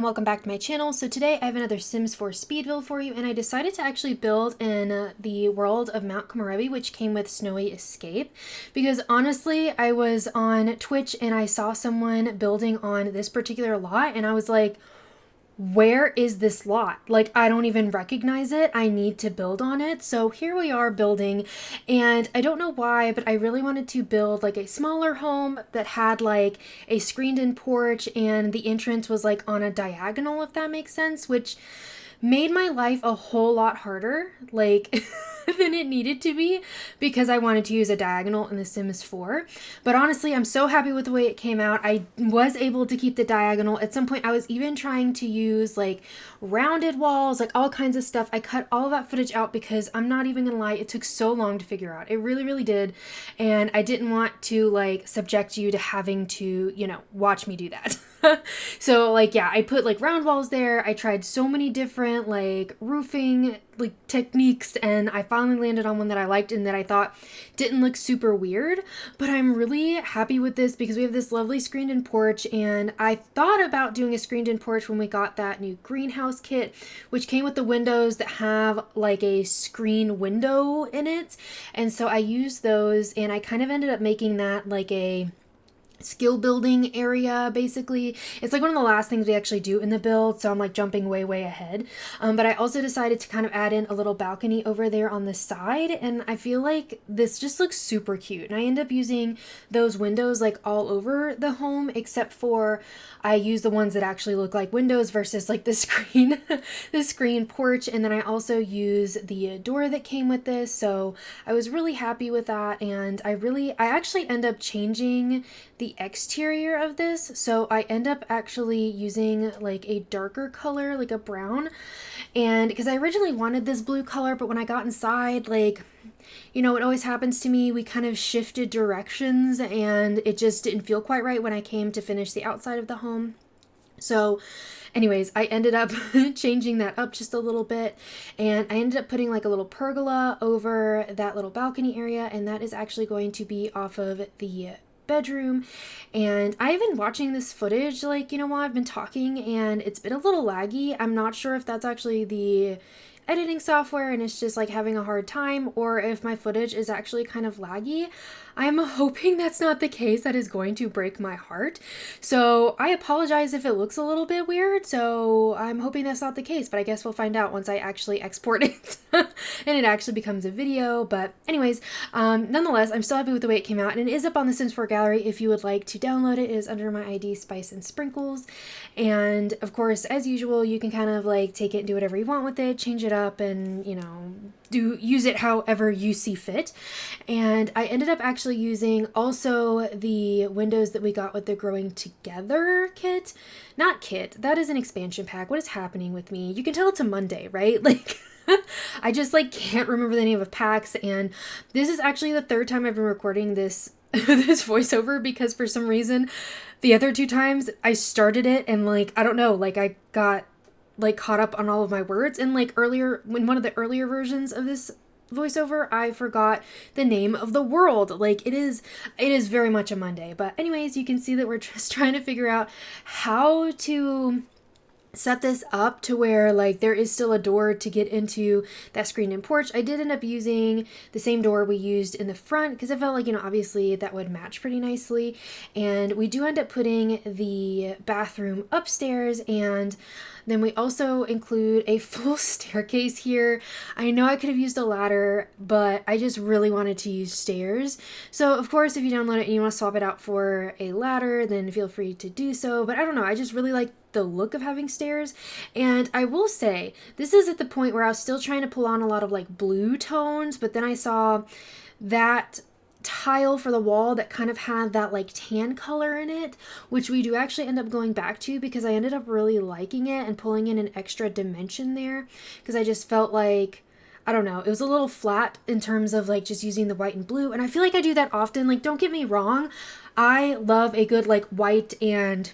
welcome back to my channel. So today I have another Sims 4 speed build for you, and I decided to actually build in the world of Mount Komorebi, which came with Snowy Escape, because honestly I was on Twitch and I saw someone building on this particular lot and I was like, where is this lot? Like, I don't even recognize it. I need to build on it. So here we are building, and I don't know why, but I really wanted to build like a smaller home that had like a screened in porch, and the entrance was like on a diagonal, if that makes sense, which made my life a whole lot harder, like than it needed to be, because I wanted to use a diagonal in The Sims 4. But honestly, I'm so happy with the way it came out. I was able to keep the diagonal. At some point, I was even trying to use like rounded walls, like all kinds of stuff. I cut all of that footage out because I'm not even gonna lie, it took so long to figure out. It really, really did. And I didn't want to like subject you to having to, watch me do that. So like, yeah, I put like round walls there. I tried so many different like roofing like techniques, and I finally landed on one that I liked and that I thought didn't look super weird. But I'm really happy with this because we have this lovely screened in porch, and I thought about doing a screened in porch when we got that new greenhouse kit, which came with the windows that have like a screen window in it. And so I used those, and I kind of ended up making that like a skill building area. Basically, it's like one of the last things we actually do in the build, so I'm like jumping way ahead. But I also decided to kind of add in a little balcony over there on the side, and I feel like this just looks super cute. And I end up using those windows like all over the home, except for I use the ones that actually look like windows versus like the screen the screen porch. And then I also use the door that came with this, so I was really happy with that. And I actually end up changing the exterior of this, so I end up actually using like a darker color, like a brown, and because I originally wanted this blue color, but when I got inside, like, it always happens to me, we kind of shifted directions and it just didn't feel quite right when I came to finish the outside of the home. So anyways, I ended up changing that up just a little bit, and I ended up putting like a little pergola over that little balcony area, and that is actually going to be off of the bedroom. And I've been watching this footage like, while I've been talking, and it's been a little laggy. I'm not sure if that's actually the editing software and it's just like having a hard time, or if my footage is actually kind of laggy. I'm hoping that's not the case. That is going to break my heart. So I apologize if it looks a little bit weird. So I'm hoping that's not the case, but I guess we'll find out once I actually export it and it actually becomes a video. But anyways, nonetheless, I'm still happy with the way it came out, and it is up on the Sims 4 gallery. If you would like to download it, it is under my ID spicensprinkles. And of course, as usual, you can kind of like take it and do whatever you want with it, change it up, and use it however you see fit. And I ended up actually using also the windows that we got with the Growing Together kit. Not kit, that is an expansion pack. What is happening with me? You can tell it's a Monday, right? Like I just like can't remember the name of packs, and this is actually the third time I've been recording this this voiceover, because for some reason the other two times I started it and like, I don't know, like I got like caught up on all of my words, and like earlier, when one of the earlier versions of this voiceover, I forgot the name of the world. Like it is very much a Monday. But anyways, you can see that we're just trying to figure out how to set this up to where like there is still a door to get into that screened in porch. I did end up using the same door we used in the front because I felt like, obviously that would match pretty nicely. And we do end up putting the bathroom upstairs, and then we also include a full staircase here. I know I could have used a ladder, but I just really wanted to use stairs. So of course, if you download it and you want to swap it out for a ladder, then feel free to do so. But I don't know, I just really like the look of having stairs. And I will say, this is at the point where I was still trying to pull on a lot of like blue tones, but then I saw that tile for the wall that kind of had that like tan color in it, which we do actually end up going back to because I ended up really liking it and pulling in an extra dimension there, because I just felt like, I don't know, it was a little flat in terms of like just using the white and blue. And I feel like I do that often. Like, don't get me wrong, I love a good like white and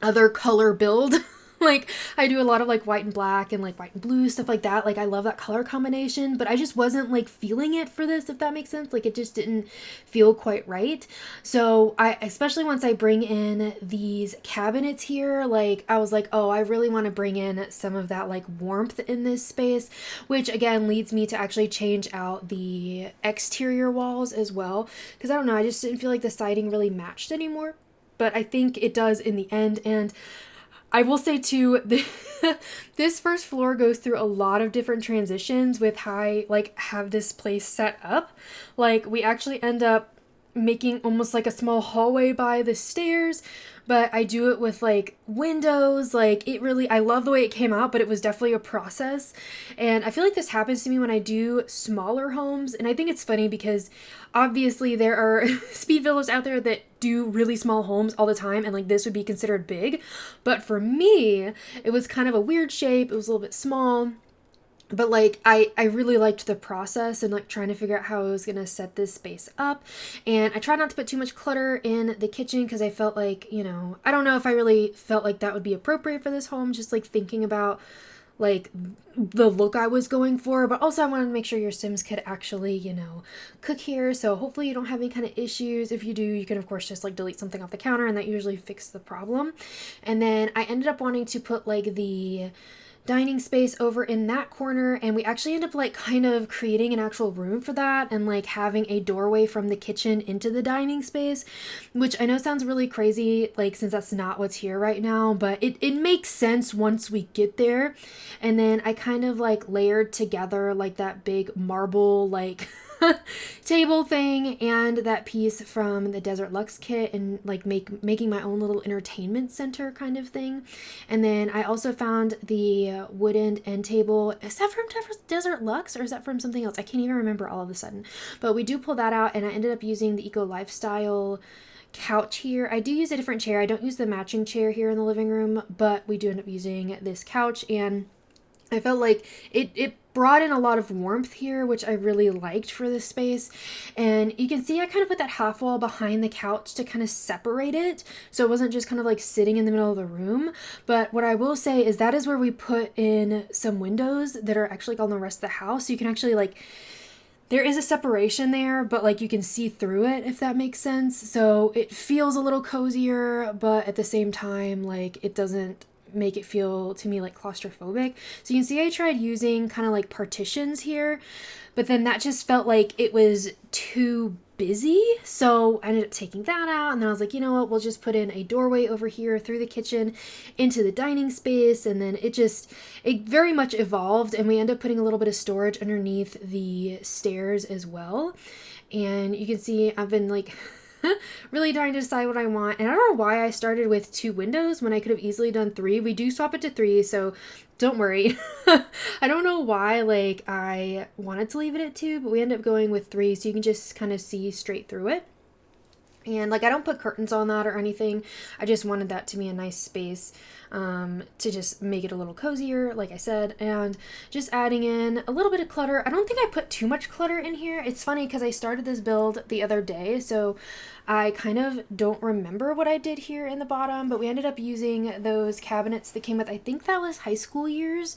other color build Like I do a lot of like white and black and like white and blue, stuff like that. Like I love that color combination, but I just wasn't like feeling it for this, if that makes sense. Like it just didn't feel quite right. So I, especially once I bring in these cabinets here, like I was like, oh, I really want to bring in some of that like warmth in this space, which again leads me to actually change out the exterior walls as well. Because I don't know, I just didn't feel like the siding really matched anymore. But I think it does in the end. And I will say too, this first floor goes through a lot of different transitions with how I like have this place set up. Like we actually end up making almost like a small hallway by the stairs, but I do it with like windows. Like it really, I love the way it came out, but it was definitely a process. And I feel like this happens to me when I do smaller homes. And I think it's funny because obviously there are speed builders out there that do really small homes all the time, and like this would be considered big. But for me, it was kind of a weird shape. It was a little bit small. But like I really liked the process and like trying to figure out how I was gonna set this space up. And I tried not to put too much clutter in the kitchen because I felt like, you know, I don't know if I really felt like that would be appropriate for this home, just like thinking about like the look I was going for. But also I wanted to make sure your Sims could actually, you know, cook here. So hopefully you don't have any kind of issues. If you do, you can of course just like delete something off the counter, and that usually fixes the problem. And then I ended up wanting to put like the dining space over in that corner, and we actually end up like kind of creating an actual room for that, and like having a doorway from the kitchen into the dining space, which I know sounds really crazy, like since that's not what's here right now, but it makes sense once we get there. And then I kind of like layered together like that big marble like table thing and that piece from the Desert Luxe kit, and like making my own little entertainment center kind of thing. And then I also found the wooden end table. Is that from Desert Luxe or is that from something else? I can't even remember all of a sudden. But we do pull that out, and I ended up using the Eco Lifestyle couch here. I do use a different chair. I don't use the matching chair here in the living room, but we do end up using this couch, and I felt like it brought in a lot of warmth here, which I really liked for this space. And you can see I kind of put that half wall behind the couch to kind of separate it, so it wasn't just kind of like sitting in the middle of the room. But what I will say is that is where we put in some windows that are actually like on the rest of the house, so you can actually like, there is a separation there, but like you can see through it, if that makes sense. So it feels a little cozier, but at the same time, like it doesn't make it feel to me like claustrophobic. So you can see I tried using kind of like partitions here, but then that just felt like it was too busy. So I ended up taking that out, and then I was like, you know what, we'll just put in a doorway over here through the kitchen into the dining space. And then it very much evolved, and we ended up putting a little bit of storage underneath the stairs as well. And you can see I've been like really trying to decide what I want. And I don't know why I started with 2 windows when I could have easily done 3. We do swap it to 3, so don't worry. I don't know why like I wanted to leave it at 2, but we ended up going with 3, so you can just kind of see straight through it. And like I don't put curtains on that or anything. I just wanted that to be a nice space, to just make it a little cozier, like I said, and just adding in a little bit of clutter. I don't think I put too much clutter in here. It's funny because I started this build the other day, so I kind of don't remember what I did here in the bottom, but we ended up using those cabinets that came with, I think that was high school years,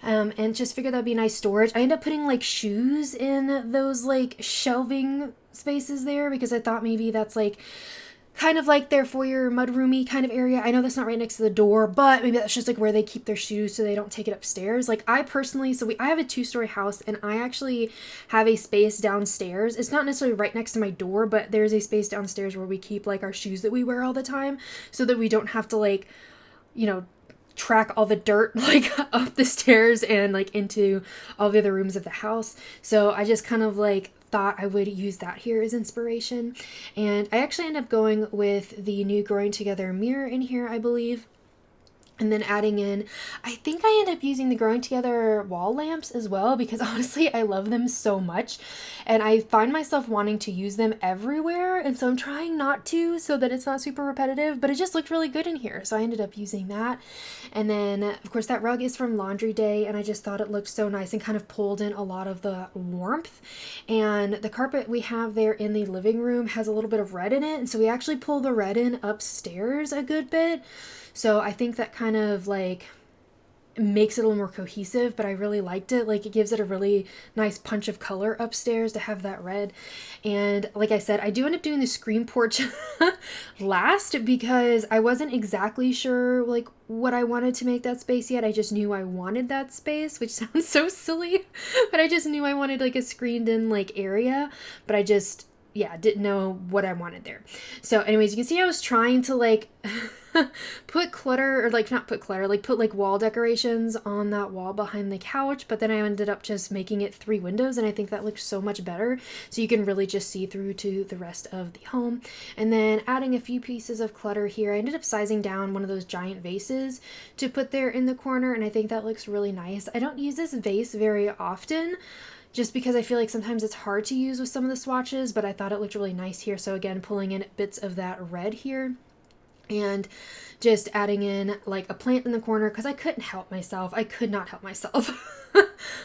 and just figured that'd be nice storage. I ended up putting like shoes in those like shelving spaces there because I thought maybe that's like kind of like their foyer mudroomy kind of area. I know that's not right next to the door, but maybe that's just like where they keep their shoes so they don't take it upstairs. Like I personally, I have a 2-story house, and I actually have a space downstairs. It's not necessarily right next to my door, but there's a space downstairs where we keep like our shoes that we wear all the time, so that we don't have to like, you know, track all the dirt like up the stairs and like into all the other rooms of the house. So I just kind of like thought I would use that here as inspiration. And I actually ended up going with the new Growing Together mirror in here, I believe. And then adding in, I think I end up using the Growing Together wall lamps as well, because honestly, I love them so much. And I find myself wanting to use them everywhere. And so I'm trying not to, so that it's not super repetitive, but it just looked really good in here. So I ended up using that. And then, of course, that rug is from Laundry Day, and I just thought it looked so nice and kind of pulled in a lot of the warmth. And the carpet we have there in the living room has a little bit of red in it. And so we actually pull the red in upstairs a good bit. So I think that kind of like makes it a little more cohesive, but I really liked it. Like, it gives it a really nice punch of color upstairs to have that red. And like I said, I do end up doing the screen porch last because I wasn't exactly sure like what I wanted to make that space yet. I just knew I wanted that space, which sounds so silly, but I just knew I wanted like a screened in like area, but I just, yeah, didn't know what I wanted there. So anyways, you can see I was trying to like put clutter, or like not put clutter, like put like wall decorations on that wall behind the couch, but then I ended up just making it 3 windows, and I think that looks so much better, so you can really just see through to the rest of the home. And then adding a few pieces of clutter here, I ended up sizing down one of those giant vases to put there in the corner, and I think that looks really nice. I don't use this vase very often, just because I feel like sometimes it's hard to use with some of the swatches, but I thought it looked really nice here. So again, pulling in bits of that red here and just adding in like a plant in the corner because I couldn't help myself. I could not help myself.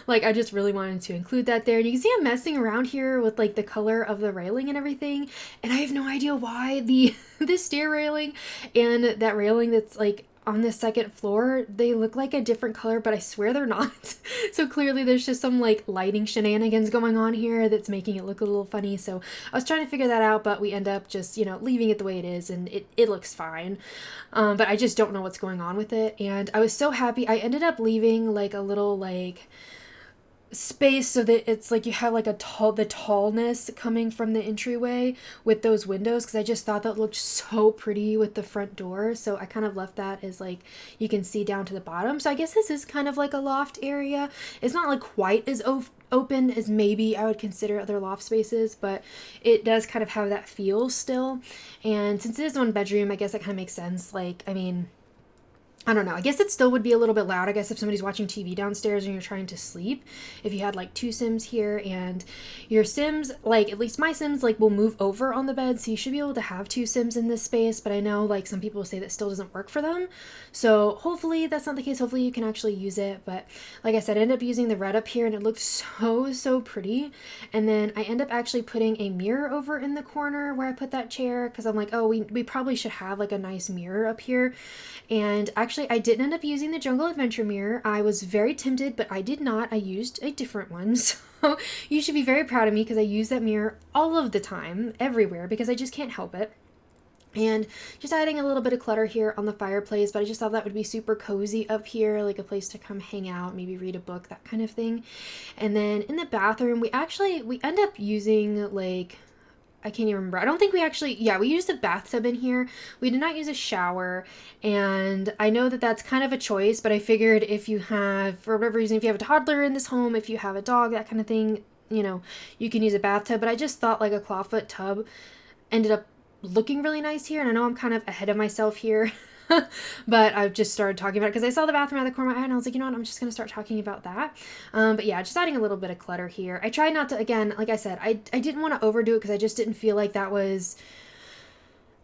Like, I just really wanted to include that there. And you can see I'm messing around here with like the color of the railing and everything. And I have no idea why the stair railing and that railing that's like on the second floor, they look like a different color, but I swear they're not. So clearly there's just some like lighting shenanigans going on here that's making it look a little funny. So I was trying to figure that out, but we end up just, you know, leaving it the way it is, and it looks fine. But I just don't know what's going on with it. And I was so happy. I ended up leaving like a little like space so that it's like you have like the tallness coming from the entryway with those windows, because I just thought that looked so pretty with the front door. So I kind of left that as like you can see down to the bottom. So I guess this is kind of like a loft area. It's not like quite as open as maybe I would consider other loft spaces, but it does kind of have that feel still. And since it is 1 bedroom, I guess that kind of makes sense. Like, I mean, I don't know. I guess it still would be a little bit loud, I guess, if somebody's watching TV downstairs and you're trying to sleep. If you had like 2 Sims here, and your Sims, like at least my Sims, like will move over on the bed, so you should be able to have 2 Sims in this space. But I know like some people say that still doesn't work for them. So hopefully that's not the case. Hopefully you can actually use it. But like I said, I ended up using the red up here and it looked so pretty. And then I end up actually putting a mirror over in the corner where I put that chair, because I'm like, oh, we probably should have like a nice mirror up here. And actually, I didn't end up using the Jungle Adventure mirror. I was very tempted, but I did not. I used a different one. So you should be very proud of me, because I use that mirror all of the time, everywhere, because I just can't help it. And just adding a little bit of clutter here on the fireplace, but I just thought that would be super cozy up here, like a place to come hang out, maybe read a book, that kind of thing. And then in the bathroom, we end up using like, I can't even remember. I don't think we actually, yeah, we used a bathtub in here. We did not use a shower. And I know that that's kind of a choice, but I figured if you have, for whatever reason, if you have a toddler in this home, if you have a dog, that kind of thing, you know, you can use a bathtub. But I just thought like a clawfoot tub ended up looking really nice here. And I know I'm kind of ahead of myself here. But I've just started talking about it because I saw the bathroom out of the corner of my eye and I was like, you know what, I'm just going to start talking about that. But yeah, just adding a little bit of clutter here. I tried not to, again, like I said, I didn't want to overdo it because I just didn't feel like that was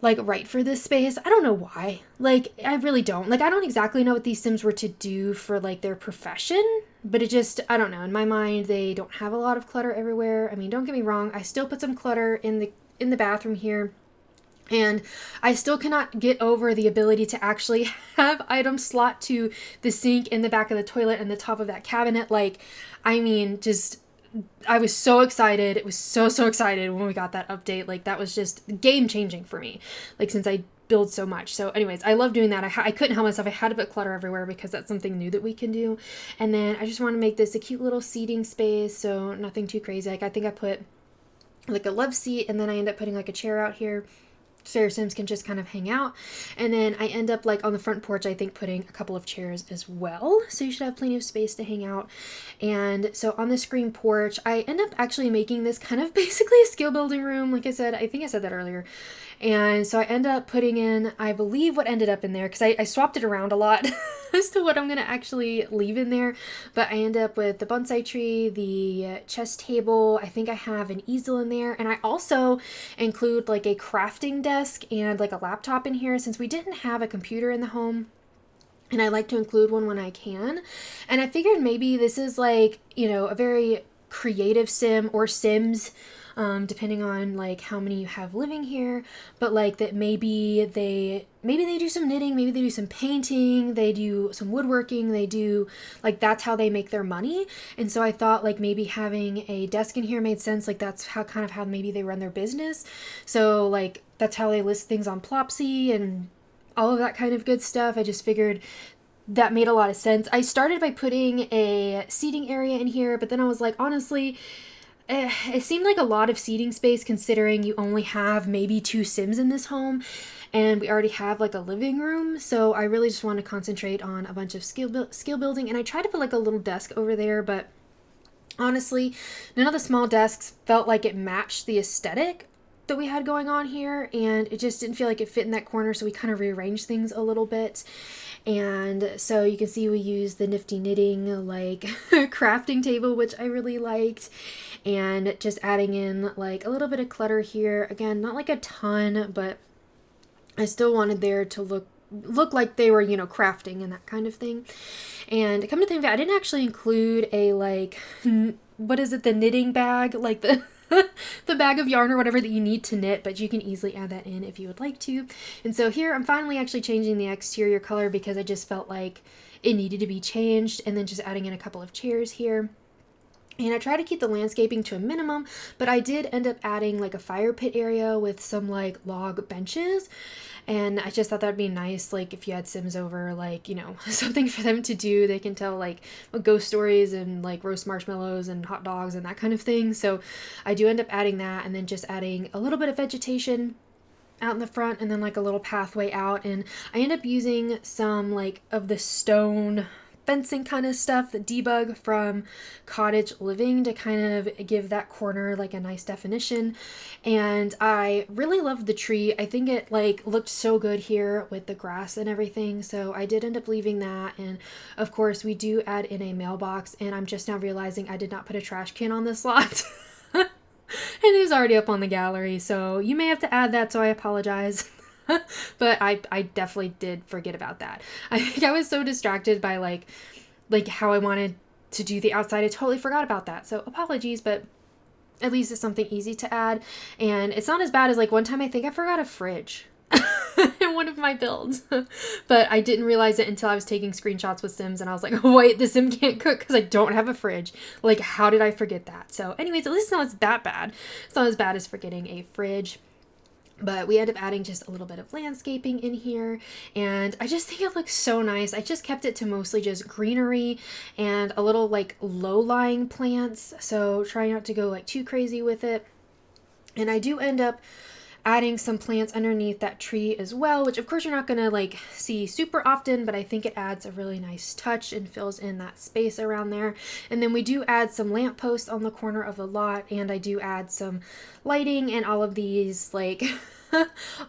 like right for this space. I don't know why. Like, I really don't. Like, I don't exactly know what these Sims were to do for like their profession, but it just, I don't know. In my mind, they don't have a lot of clutter everywhere. I mean, don't get me wrong. I still put some clutter in the bathroom here. And I still cannot get over the ability to actually have items slot to the sink in the back of the toilet and the top of that cabinet. Like, I mean, just, I was so excited. It was so excited when we got that update. Like, that was just game changing for me. Like, since I build so much. So anyways, I love doing that. I couldn't help myself. I had to put clutter everywhere because that's something new that we can do. And then I just want to make this a cute little seating space. So nothing too crazy. Like, I think I put like a love seat, and then I end up putting like a chair out here so your Sims can just kind of hang out. And then I end up like on the front porch, I think putting a couple of chairs as well. So you should have plenty of space to hang out. And so on the screen porch, I end up actually making this kind of basically a skill building room. Like I said, I think I said that earlier. And so I end up putting in, I believe what ended up in there, because I swapped it around a lot as to what I'm going to actually leave in there. But I end up with the bonsai tree, the chess table. I think I have an easel in there. And I also include like a crafting desk and like a laptop in here, since we didn't have a computer in the home. And I like to include one when I can. And I figured maybe this is like, you know, a very creative sim or sims, depending on like how many you have living here, but like that maybe they do some knitting, maybe they do some painting, they do some woodworking, they do like, that's how they make their money. And so I thought like maybe having a desk in here made sense, like that's how kind of how maybe they run their business. So like that's how they list things on Plopsy and all of that kind of good stuff. I just figured that made a lot of sense. I started by putting a seating area in here, but then I was like, honestly, it seemed like a lot of seating space considering you only have maybe 2 Sims in this home and we already have like a living room. So I really just want to concentrate on a bunch of skill building, and I tried to put like a little desk over there, but honestly, none of the small desks felt like it matched the aesthetic that we had going on here, and it just didn't feel like it fit in that corner, so we kind of rearranged things a little bit. And so you can see we used the nifty knitting like crafting table, which I really liked, and just adding in like a little bit of clutter here. Again, not like a ton, but I still wanted there to look like they were, you know, crafting and that kind of thing. And come to think of it, I didn't actually include a like, what is it, the knitting bag, like the the bag of yarn or whatever that you need to knit, but you can easily add that in if you would like to. And so here I'm finally actually changing the exterior color because I just felt like it needed to be changed, and then just adding in a couple of chairs here. And I try to keep the landscaping to a minimum, but I did end up adding like a fire pit area with some like log benches. And I just thought that'd be nice, like if you had Sims over, like, you know, something for them to do. They can tell like ghost stories and like roast marshmallows and hot dogs and that kind of thing. So I do end up adding that, and then just adding a little bit of vegetation out in the front, and then like a little pathway out. And I end up using some like of the stone fencing kind of stuff, the debug from Cottage Living, to kind of give that corner like a nice definition. And I really loved the tree. I think it like looked so good here with the grass and everything, so I did end up leaving that. And of course we do add in a mailbox, and I'm just now realizing I did not put a trash can on this lot. And it's already up on the gallery, so you may have to add that, so I apologize. But I definitely did forget about that. I think I was so distracted by like how I wanted to do the outside, I totally forgot about that. So apologies, but at least it's something easy to add. And it's not as bad as like one time I think I forgot a fridge in one of my builds. But I didn't realize it until I was taking screenshots with Sims, and I was like, oh, wait, the Sim can't cook because I don't have a fridge. Like, how did I forget that? So anyways, at least it's not that bad. It's not as bad as forgetting a fridge. But we end up adding just a little bit of landscaping in here, and I just think it looks so nice. I just kept it to mostly just greenery and a little like low-lying plants, so try not to go like too crazy with it. And I do end up adding some plants underneath that tree as well, which of course you're not gonna like see super often, but I think it adds a really nice touch and fills in that space around there. And then we do add some lampposts on the corner of the lot, and I do add some lighting and all of these like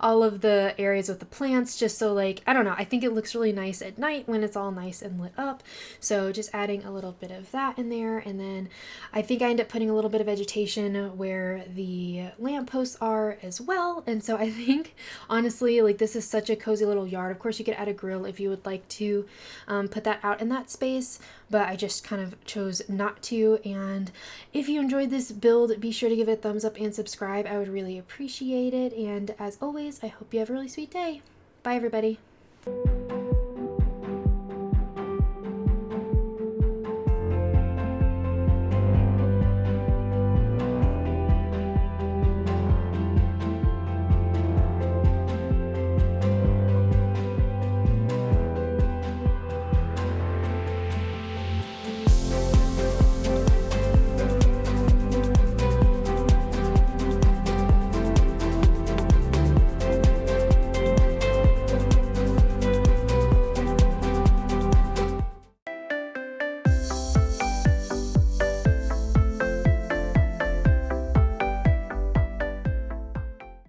all of the areas with the plants, just so like, I don't know, I think it looks really nice at night when it's all nice and lit up. So just adding a little bit of that in there. And then I think I end up putting a little bit of vegetation where the lampposts are as well. And so I think honestly, like, this is such a cozy little yard. Of course you could add a grill if you would like to put that out in that space, but I just kind of chose not to. And if you enjoyed this build, be sure to give it a thumbs up and subscribe. I would really appreciate it. And as always, I hope you have a really sweet day. Bye, everybody.